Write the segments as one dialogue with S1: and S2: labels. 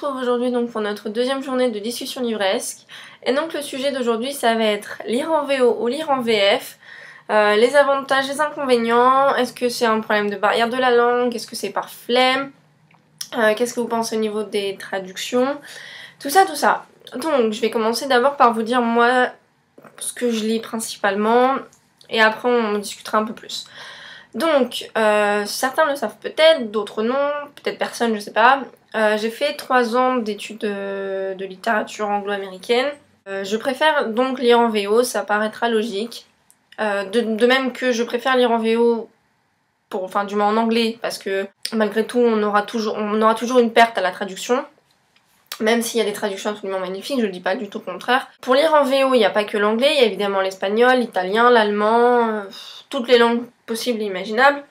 S1: retrouve aujourd'hui donc pour notre deuxième journée de discussion livresque. Et donc le sujet d'aujourd'hui ça va être lire en VO ou lire en VF. Les avantages, les inconvénients, est-ce que c'est un problème de barrière de la langue, est-ce que c'est par flemme, qu'est-ce que vous pensez au niveau des traductions, tout ça. Donc je vais commencer d'abord par vous dire moi ce que je lis principalement et après on discutera un peu plus. Donc, certains le savent peut-être, d'autres non, peut-être personne, je sais pas. J'ai fait 3 ans d'études de littérature anglo-américaine. Je préfère donc lire en VO, ça paraîtra logique. De même que je préfère lire en VO, enfin du moins en anglais, parce que malgré tout on aura toujours une perte à la traduction. Même s'il y a des traductions absolument magnifiques, je ne dis pas du tout le contraire. Pour lire en VO, il n'y a pas que l'anglais, il y a évidemment l'espagnol, l'italien, l'allemand, toutes les langues possibles et imaginables.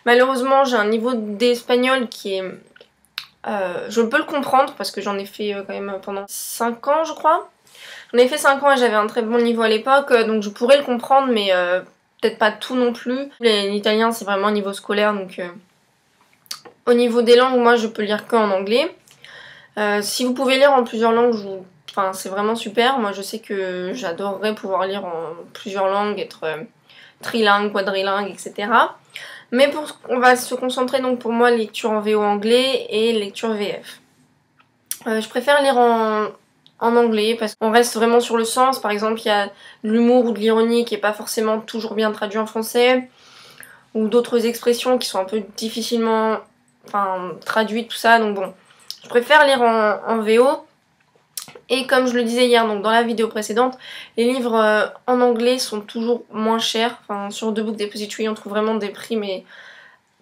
S1: Malheureusement, j'ai un niveau d'espagnol qui est... je peux le comprendre parce que j'en ai fait quand même pendant 5 ans, je crois. J'en ai fait 5 ans et j'avais un très bon niveau à l'époque, donc je pourrais le comprendre, mais peut-être pas tout non plus. L'italien, c'est vraiment un niveau scolaire, donc... Au niveau des langues, moi, je peux lire qu'en anglais. Si vous pouvez lire en plusieurs langues, enfin, c'est vraiment super. Moi je sais que j'adorerais pouvoir lire en plusieurs langues, être trilingue, quadrilingue, etc. Mais on va se concentrer donc pour moi lecture en VO anglais et lecture VF. Je préfère lire en anglais parce qu'on reste vraiment sur le sens. Par exemple, il y a de l'humour ou de l'ironie qui n'est pas forcément toujours bien traduit en français, ou d'autres expressions qui sont un peu difficilement traduites, tout ça, donc bon. Je préfère lire en VO, et comme je le disais hier donc dans la vidéo précédente, les livres en anglais sont toujours moins chers. Enfin, sur The Book Depository on trouve vraiment des prix mais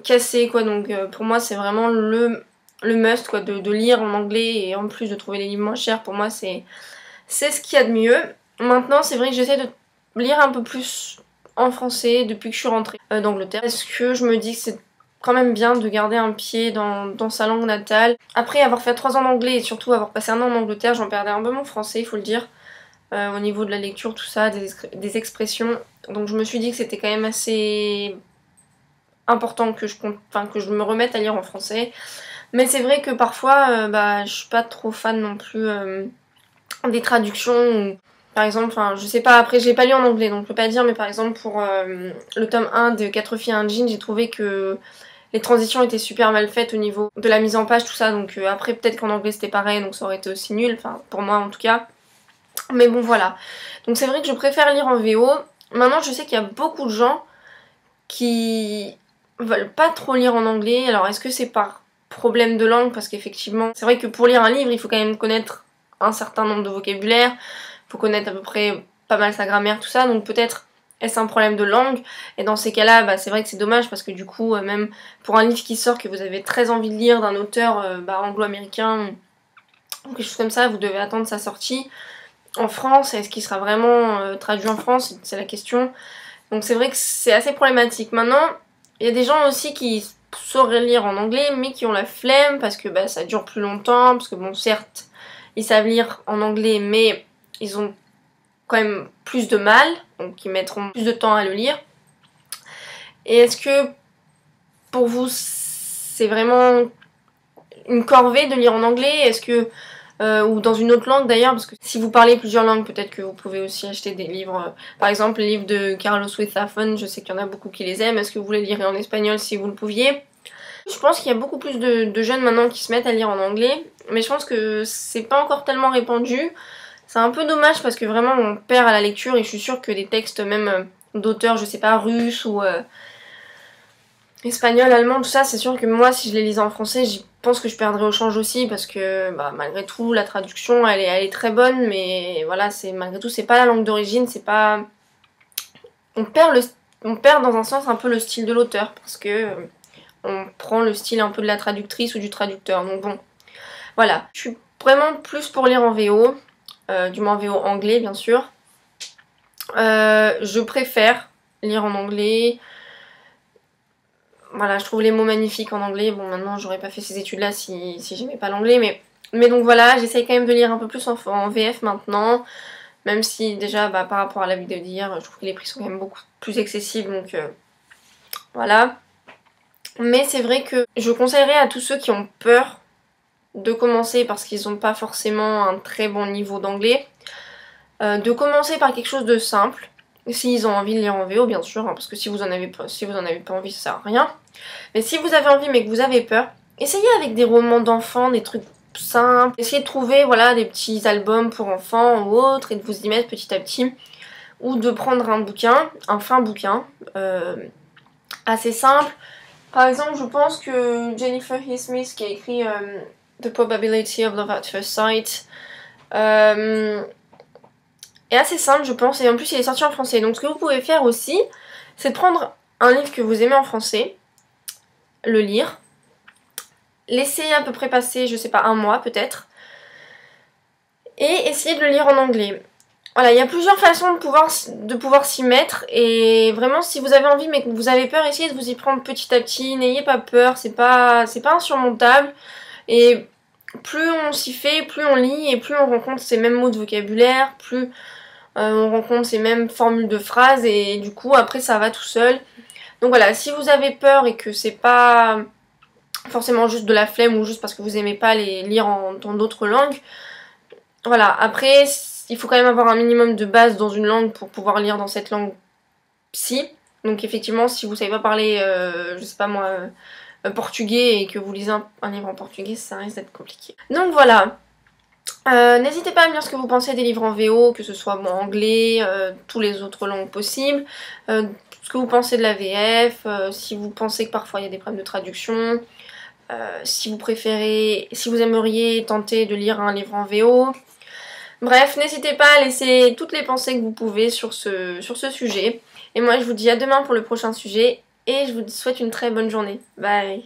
S1: cassés quoi, donc pour moi c'est vraiment le must quoi, de lire en anglais, et en plus de trouver les livres moins chers, pour moi c'est ce qu'il y a de mieux. Maintenant c'est vrai que j'essaie de lire un peu plus en français depuis que je suis rentrée d'Angleterre, parce que je me dis que c'est quand même bien de garder un pied dans sa langue natale. Après avoir fait 3 ans d'anglais et surtout avoir passé 1 an en Angleterre, j'en perdais un peu mon français, il faut le dire, au niveau de la lecture, tout ça, des expressions. Donc je me suis dit que c'était quand même assez important que je me remette à lire en français. Mais c'est vrai que parfois, je suis pas trop fan non plus des traductions. Par exemple, je sais pas, après j'ai pas lu en anglais donc je peux pas dire, mais par exemple pour le tome 1 de 4 filles et un jean, j'ai trouvé que les transitions étaient super mal faites au niveau de la mise en page, tout ça, donc après peut-être qu'en anglais c'était pareil, donc ça aurait été aussi nul, enfin pour moi en tout cas. Mais bon voilà, donc c'est vrai que je préfère lire en VO. Maintenant je sais qu'il y a beaucoup de gens qui veulent pas trop lire en anglais. Alors est-ce que c'est par problème de langue, parce qu'effectivement c'est vrai que pour lire un livre il faut quand même connaître un certain nombre de vocabulaire, il faut connaître à peu près pas mal sa grammaire, tout ça, donc peut-être est-ce un problème de langue, et dans ces cas-là, c'est vrai que c'est dommage parce que du coup, même pour un livre qui sort que vous avez très envie de lire d'un auteur anglo-américain ou quelque chose comme ça, vous devez attendre sa sortie en France. Est-ce qu'il sera vraiment traduit en France? C'est la question. Donc c'est vrai que c'est assez problématique. Maintenant, il y a des gens aussi qui sauraient lire en anglais mais qui ont la flemme parce que ça dure plus longtemps, parce que bon, certes, ils savent lire en anglais mais ils ont quand même plus de mal, donc ils mettront plus de temps à le lire. Et est-ce que pour vous c'est vraiment une corvée de lire en anglais? Est-ce que ou dans une autre langue d'ailleurs, parce que si vous parlez plusieurs langues, peut-être que vous pouvez aussi acheter des livres, par exemple les livres de Carlos Withafen, je sais qu'il y en a beaucoup qui les aiment. Est-ce que vous les lirez en espagnol si vous le pouviez? Je pense qu'il y a beaucoup plus de jeunes maintenant qui se mettent à lire en anglais, mais je pense que c'est pas encore tellement répandu. C'est un peu dommage parce que vraiment on perd à la lecture, et je suis sûre que des textes même d'auteurs, je sais pas, russes ou espagnol, allemand, tout ça, c'est sûr que moi si je les lisais en français, j'y pense que je perdrais au change aussi, parce que malgré tout la traduction elle est très bonne, mais voilà, malgré tout c'est pas la langue d'origine, c'est pas... On perd dans un sens un peu le style de l'auteur, parce que on prend le style un peu de la traductrice ou du traducteur, donc bon, voilà. Je suis vraiment plus pour lire en VO, du moins en VO anglais bien sûr. Je préfère lire en anglais. Voilà, je trouve les mots magnifiques en anglais. Bon, maintenant j'aurais pas fait ces études là si j'aimais pas l'anglais, mais donc voilà, j'essaye quand même de lire un peu plus en VF maintenant, même si déjà par rapport à la vidéo d'hier, je trouve que les prix sont quand même beaucoup plus accessibles, donc voilà. Mais c'est vrai que je conseillerais à tous ceux qui ont peur de commencer parce qu'ils n'ont pas forcément un très bon niveau d'anglais. De commencer par quelque chose de simple, s'ils ont envie de lire en VO bien sûr, hein, parce que si vous en avez pas envie, ça sert à rien. Mais si vous avez envie mais que vous avez peur, essayez avec des romans d'enfants, des trucs simples. Essayez de trouver voilà, des petits albums pour enfants ou autres et de vous y mettre petit à petit. Ou de prendre un bouquin, un fin bouquin, assez simple. Par exemple, je pense que Jennifer Smith qui a écrit The Probability of Love at First Sight est assez simple, je pense, et en plus il est sorti en français. Donc ce que vous pouvez faire aussi, c'est de prendre un livre que vous aimez en français, le lire, laisser à peu près passer, je sais pas, un mois peut-être, et essayer de le lire en anglais. Voilà, il y a plusieurs façons de pouvoir s'y mettre, et vraiment si vous avez envie mais que vous avez peur, essayez de vous y prendre petit à petit, n'ayez pas peur, c'est pas insurmontable, et plus on s'y fait, plus on lit, et plus on rencontre ces mêmes mots de vocabulaire, plus on rencontre ces mêmes formules de phrases, et du coup après ça va tout seul. Donc voilà, si vous avez peur et que c'est pas forcément juste de la flemme ou juste parce que vous aimez pas les lire dans d'autres langues, voilà, après il faut quand même avoir un minimum de base dans une langue pour pouvoir lire dans cette langue-ci. Donc effectivement, si vous savez pas parler, je sais pas moi, portugais et que vous lisez un livre en portugais, ça risque d'être compliqué. Donc voilà. N'hésitez pas à me dire ce que vous pensez des livres en VO, que ce soit bon, anglais, tous les autres langues possibles, ce que vous pensez de la VF, si vous pensez que parfois il y a des problèmes de traduction, si vous préférez, si vous aimeriez tenter de lire un livre en VO. Bref, n'hésitez pas à laisser toutes les pensées que vous pouvez sur ce sujet. Et moi je vous dis à demain pour le prochain sujet et je vous souhaite une très bonne journée. Bye!